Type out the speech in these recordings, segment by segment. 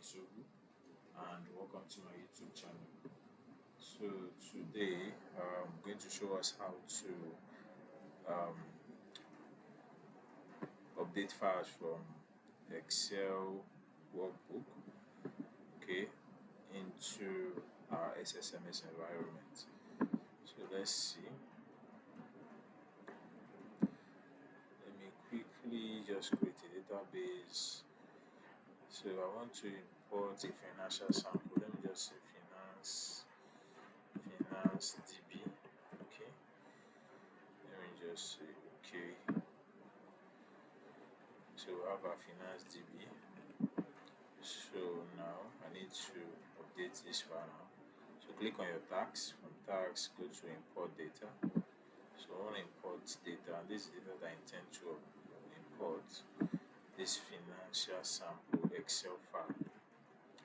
YouTube, and welcome to my YouTube channel. So today I'm going to show us how to um, update files from Excel workbook, okay, into our SSMS environment. So let's see. Let me quickly just create a database. So I want to import a financial sample. Let me just say finance DB. Okay. Let me just say okay. So we have our finance DB. So now I need to update this file now. So click on your tags. From tags, go to import data. So I want to import data, and this is data that I intend to import this financial sample Excel file.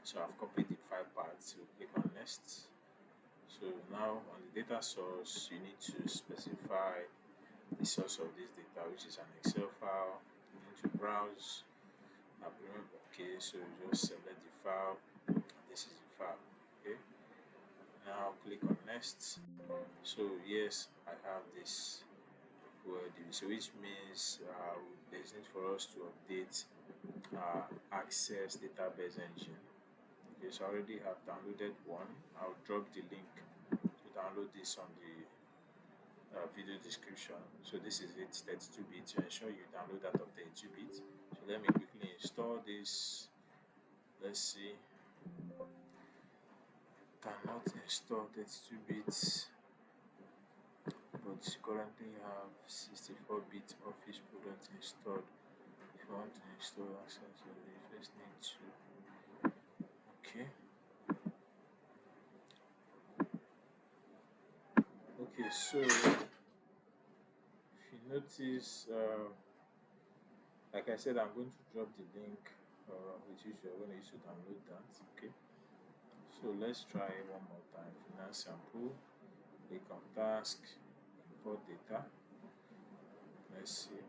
So I've copied the file path. So click on next. So now on the data source, you need to specify the source of this data, which is an Excel file. You need to browse. Okay, so you just select the file. This is the file. Okay. Now click on next. So yes, I have this word. So which means there's need for us to update Access database engine. Okay, so I already have downloaded one. I'll drop the link to download this on the video description. So this is it, 32-bit. To ensure you download that of 32-bit. So let me quickly install this. Let's see. Cannot install 32 bits, but currently have 64-bit Office product installed. If you want to install Access, you first need to. Okay. Okay, so if you notice, like I said, I'm going to drop the link which you are going to use to download that. Okay. So let's try one more time. Finance sample. Click on task. Import data. Let's see.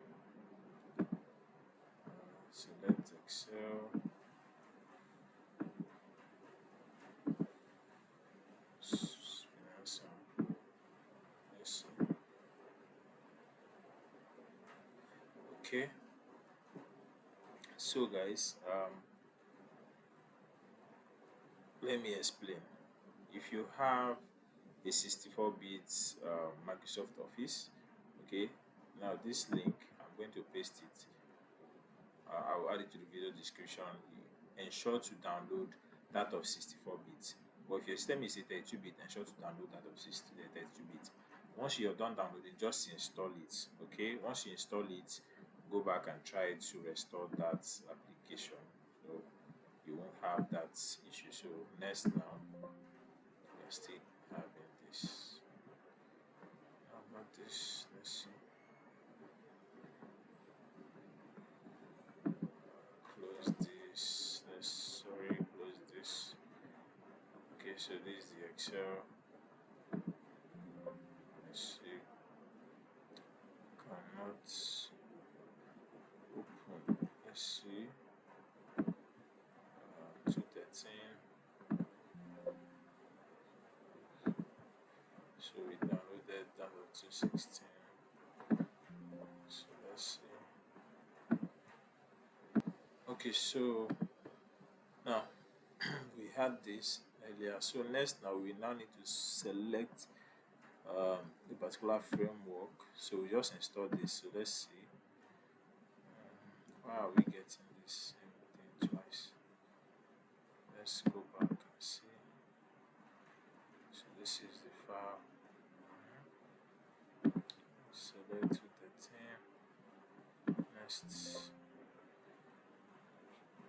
Select Excel. Finance sample. Let's see. Okay. So guys, let me explain. If you have a 64-bit Microsoft Office, okay, now this link I'm going to paste it. I'll add it to the video description. Ensure to download that of 64-bit. But if your system is a 32-bit, ensure to download that of 32-bit. Once you're done downloading, just install it. Okay, once you install it, go back and try to restore that application. So you won't have that issue. So next now, we're still having this. How about this? Let's see. Close this. Close this. Okay, so this is the Excel. Let's see. Cannot open. Let's see. 213. So we downloaded that of 216. So let's see. Okay, so now we had this earlier. So next, now we now need to select the particular framework. So we just install this. So let's see. Why are we getting this same thing twice? Let's go back and see. So this is the file. Select 213. Next.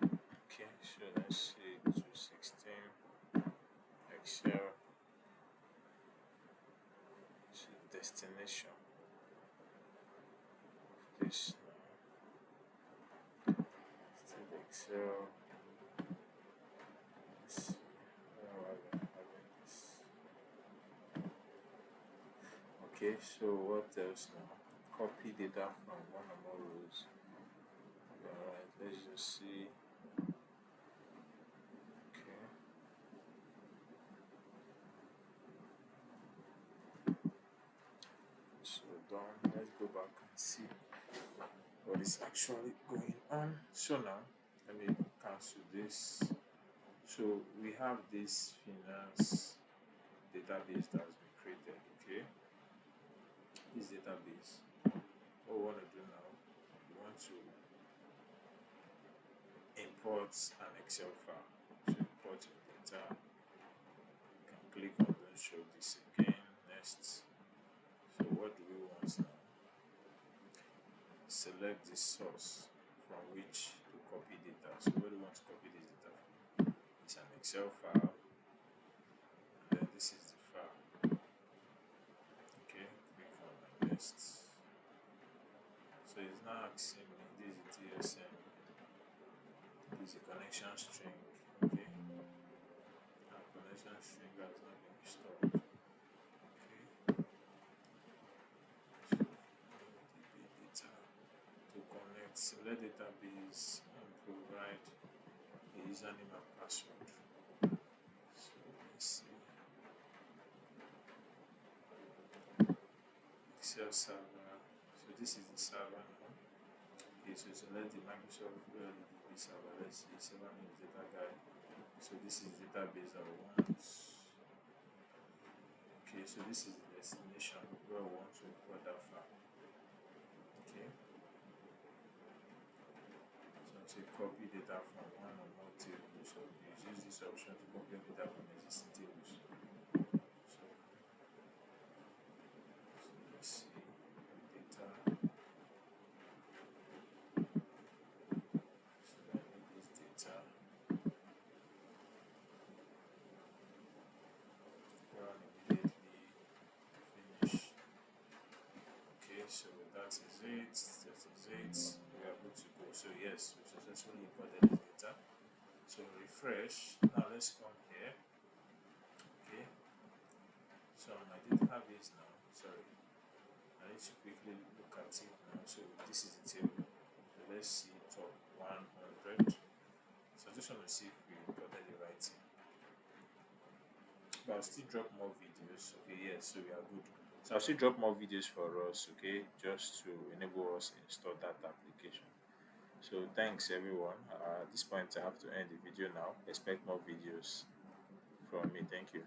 Okay, so let's see 216. Excel. So destination of this now. Still Excel. Let's see. Where am I having this? Okay, so what else now? Copy data from one or more rows. Alright, let's just see. go back and see what is actually going on. So now let me cancel this. So we have this finance database that has been created. Okay, this database. What we want to do now, we want to import an Excel file. So import your data. You can click on don't show this again. Next. So what do we want now? Select the source from which to copy data. So where do we want to copy this data from? It's an Excel file, and then this is the file. Okay, click on next. So it's now asking me this is DSM, this is a connection string. Okay, our connection string has not been installed. Okay, so DB data to connect, select database and provide a username and password. So let's see. Excel server. So this is the server now. Okay, so select the Microsoft DB server. Let's see, server name is data guide. So this is the database that we want. Okay, so this is the destination where we want to import that file. Okay. So say copy data from one or more tables. So you use this option to copy data from existing tables. So let's see data. So I need this data. Run immediately. Finish. Okay, so that is it. That is it. We are good to go. So yes, we successfully imported this data. So refresh. Now let's come here. Okay. So my database now. Sorry. I need to quickly look at it now. So this is the table. So let's see top 100. So I just want to see if we imported the right thing. But I'll still drop more videos. Okay, yes, so we are good. So I'll still drop more videos for us, okay, just to enable us install that application. So thanks everyone. At this point I have to end the video now. Expect more videos from me. Thank you.